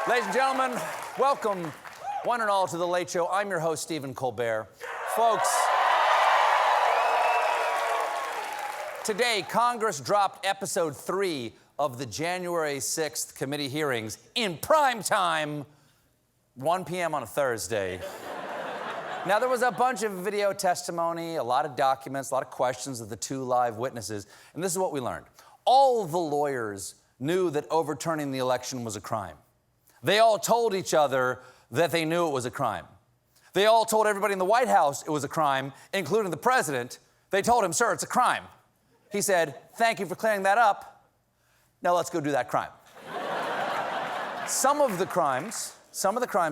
Ladies and gentlemen, welcome one and all to The Late Show. I'm your host, Stephen Colbert. Folks, today, Congress dropped episode 3 of the January 6th committee hearings in prime time, 1 p.m. on a Thursday. Now, there was a bunch of video testimony, a lot of documents, a lot of questions of the 2 live witnesses, and this is what we learned. All the lawyers knew that overturning the election was a crime. They all told each other that they knew it was a crime. They all told everybody in the White House it was a crime, including the president. They told him, sir, it's a crime. He said, thank you for clearing that up. Now let's go do that crime. Some of the crimes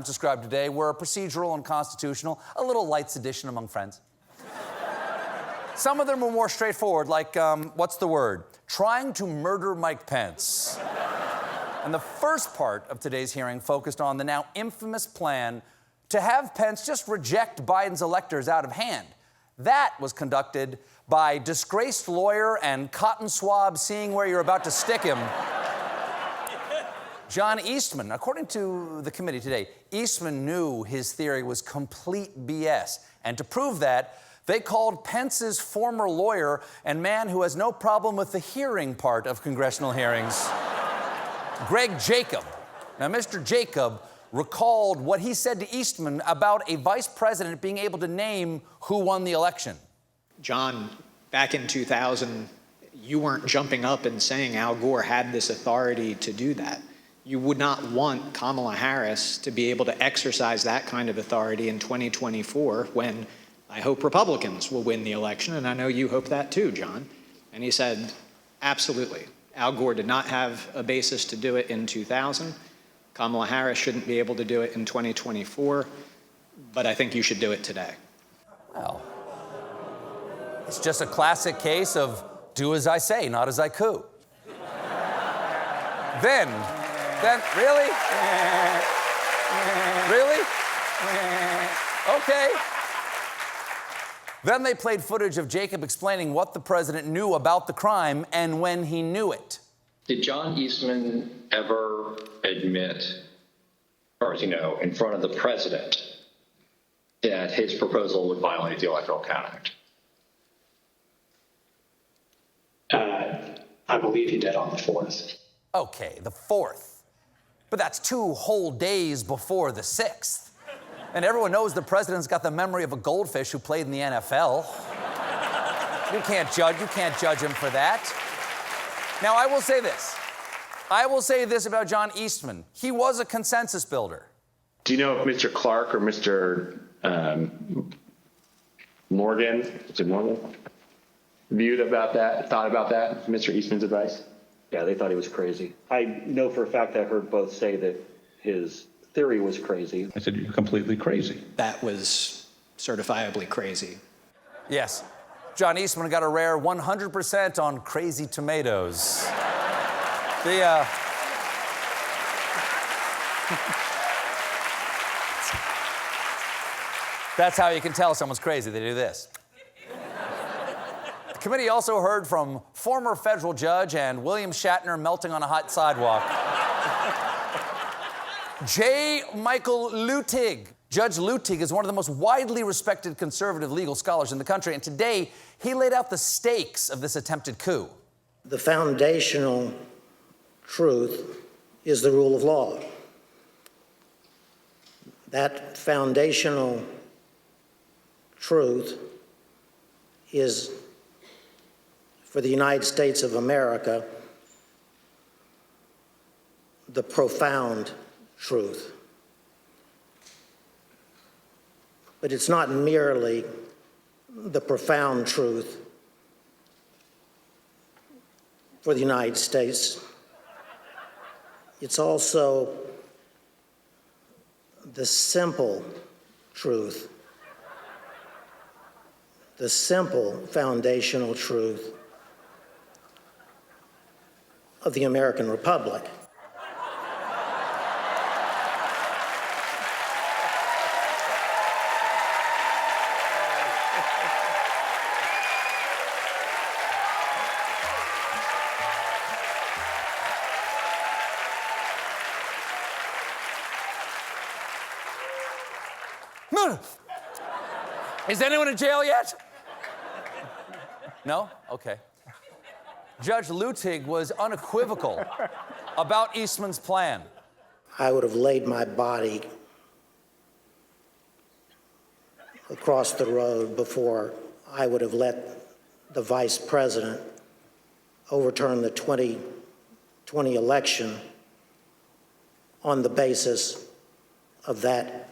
described today were procedural and constitutional, a little light sedition among friends. Some of them were more straightforward, like, what's the word? Trying to murder Mike Pence. And the first part of today's hearing focused on the now infamous plan to have Pence just reject Biden's electors out of hand. That was conducted by disgraced lawyer and cotton swab seeing where you're about to stick him, John Eastman. According to the committee today, Eastman knew his theory was complete BS. And to prove that, they called Pence's former lawyer and man who has no problem with the hearing part of congressional hearings, Greg Jacob. Now, Mr. Jacob recalled what he said to Eastman about a vice president being able to name who won the election. John, back in 2000, you weren't jumping up and saying Al Gore had this authority to do that. You would not want Kamala Harris to be able to exercise that kind of authority in 2024 when I hope Republicans will win the election, and I know you hope that too, John. And he said, absolutely. Al Gore did not have a basis to do it in 2000. Kamala Harris shouldn't be able to do it in 2024, but I think you should do it today. Well, it's just a classic case of do as I say, not as I coo. Then, really? Really? Okay. Then they played footage of Jacob explaining what the president knew about the crime and when he knew it. Did John Eastman ever admit, or in front of the president, that his proposal would violate the Electoral Count Act? I believe he did on the 4th. Okay, the 4th. But that's 2 whole days before the 6th. And everyone knows the president's got the memory of a goldfish who played in the NFL. You can't judge him for that. Now, I will say this about John Eastman. He was a consensus builder. Do you know if Mr. Clark or Mr. Morgan, is it Morgan, thought about that, Mr. Eastman's advice? Yeah, they thought he was crazy. I know for a fact I heard both say that his theory was crazy. I said, you're completely crazy. That was certifiably crazy. Yes. John Eastman got a rare 100% on crazy tomatoes. That's how you can tell someone's crazy. They do this. The committee also heard from former federal judge and William Shatner melting on a hot sidewalk, J. Michael Luttig. Judge Luttig is one of the most widely respected conservative legal scholars in the country, and today he laid out the stakes of this attempted coup. The foundational truth is the rule of law. That foundational truth is, for the United States of America, the profound truth. But it's not merely the profound truth for the United States. It's also the simple truth, the simple foundational truth of the American Republic. Is anyone in jail yet? No? Okay. Judge Lutig was unequivocal about Eastman's plan. I would have laid my body across the road before I would have let the vice president overturn the 2020 election on the basis of that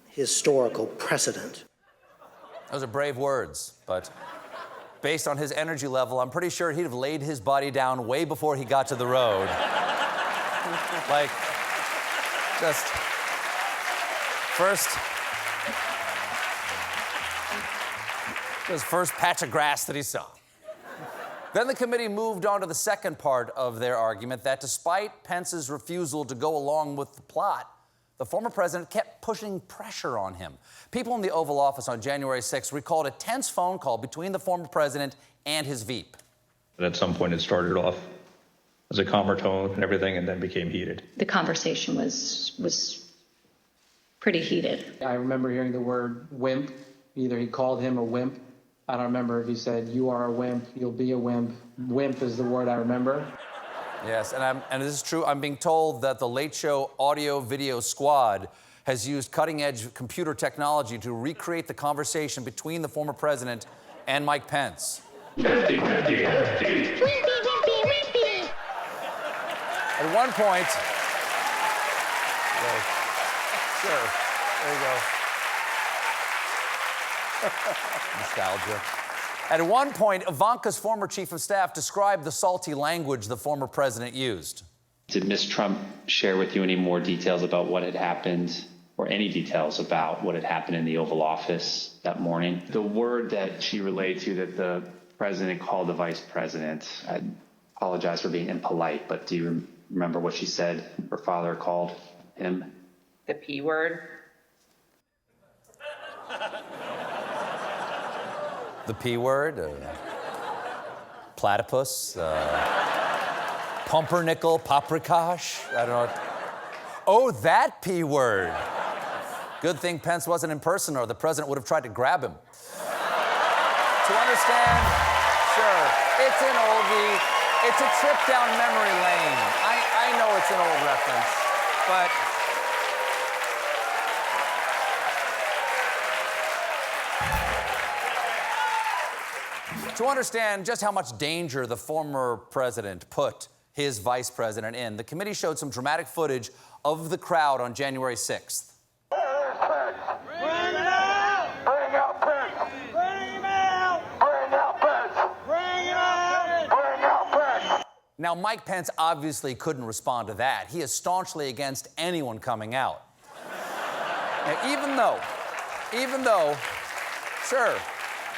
historical precedent. Those are brave words, but based on his energy level, I'm pretty sure he'd have laid his body down way before he got to the road. Like, just first patch of grass that he saw. Then the committee moved on to the second part of their argument that despite Pence's refusal to go along with the plot, the former president kept pushing pressure on him. People in the Oval Office on January 6th recalled a tense phone call between the former president and his VP. At some point, it started off as a calmer tone and everything, and then became heated. The conversation was pretty heated. I remember hearing the word wimp. Either he called him a wimp. I don't remember if he said, "You are a wimp, you'll be a wimp." Wimp is the word I remember. Yes, and this is true. I'm being told that the Late Show audio-video squad has used cutting-edge computer technology to recreate the conversation between the former president and Mike Pence. At one point... Sure, there you go. Nostalgia. At one point, Ivanka's former chief of staff described the salty language the former president used. Did Ms. Trump share with you any more details about what had happened, or any details about what had happened in the Oval Office that morning? The word that she relayed to that the president called the vice president, I apologize for being impolite, but do you remember what she said her father called him? The P word. The P word, platypus, pumpernickel, paprikash, I don't know. Oh, that P word. Good thing Pence wasn't in person or the president would have tried to grab him. To understand, sure, it's an oldie. It's a trip down memory lane. I know it's an old reference, but... To understand just how much danger the former president put his vice president in, the committee showed some dramatic footage of the crowd on January 6th. Bring him out! Bring out Pence! Bring him out! Bring out Pence! Bring him out! Bring out Pence! Now, Mike Pence obviously couldn't respond to that. He is staunchly against anyone coming out. Now, even though, sure,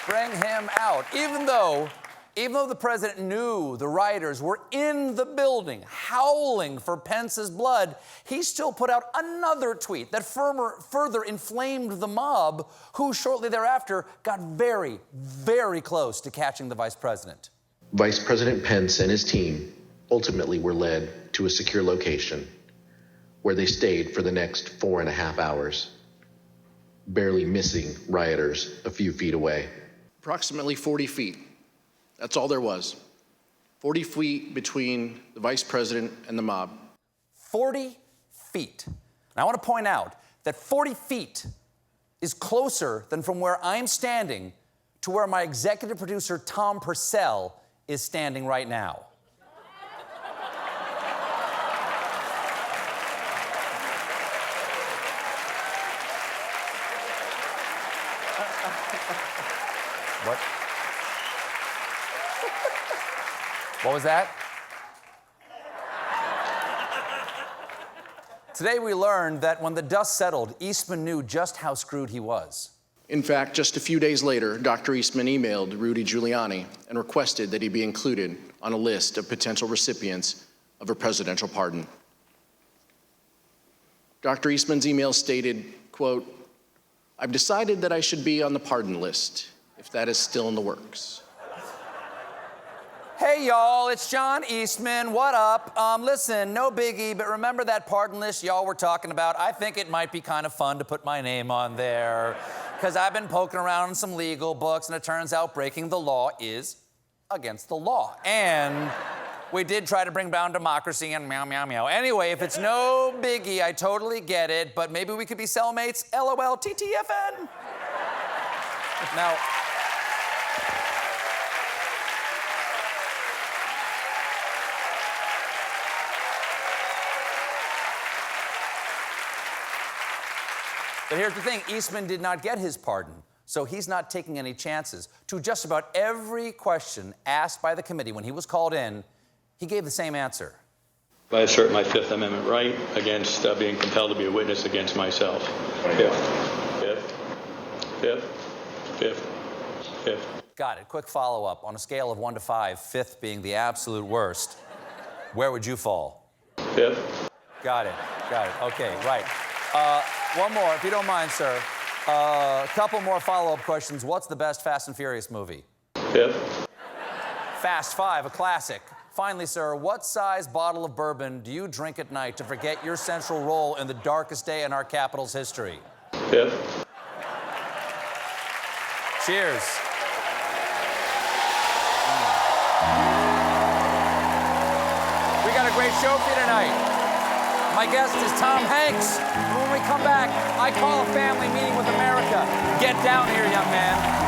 bring him out. Even though the president knew the rioters were in the building howling for Pence's blood, he still put out another tweet that further inflamed the mob, who shortly thereafter got very, very close to catching the vice president. Vice President Pence and his team ultimately were led to a secure location where they stayed for the next 4.5 hours, barely missing rioters a few feet away. Approximately 40 feet. That's all there was. 40 feet between the vice president and the mob. 40 feet. And I want to point out that 40 feet is closer than from where I'm standing to where my executive producer, Tom Purcell, is standing right now. What? What was that? Today we learned that when the dust settled, Eastman knew just how screwed he was. In fact, just a few days later, Dr. Eastman emailed Rudy Giuliani and requested that he be included on a list of potential recipients of a presidential pardon. Dr. Eastman's email stated, quote, "I've decided that I should be on the pardon list, if that is still in the works." Hey, y'all, it's John Eastman. What up? Listen, no biggie, but remember that pardon list y'all were talking about? I think it might be kind of fun to put my name on there, because I've been poking around in some legal books, and it turns out breaking the law is against the law. And we did try to bring down democracy and meow, meow, meow. Anyway, if it's no biggie, I totally get it, but maybe we could be cellmates, LOL, TTFN. Now, but here's the thing, Eastman did not get his pardon, so he's not taking any chances. To just about every question asked by the committee when he was called in, he gave the same answer. I assert my Fifth Amendment right against being compelled to be a witness against myself. Fifth. Got it. Quick follow-up. On a scale of 1 to 5, fifth being the absolute worst, where would you fall? Fifth. Got it. Okay, right. One more, if you don't mind, sir. A couple more follow-up questions. What's the best Fast and Furious movie? Fifth. Fast 5, a classic. Finally, sir, what size bottle of bourbon do you drink at night to forget your central role in the darkest day in our capital's history? Fifth. Cheers. We got a great show for you tonight. My guest is Tom Hanks. When we come back, I call a family meeting with America. Get down here, young man.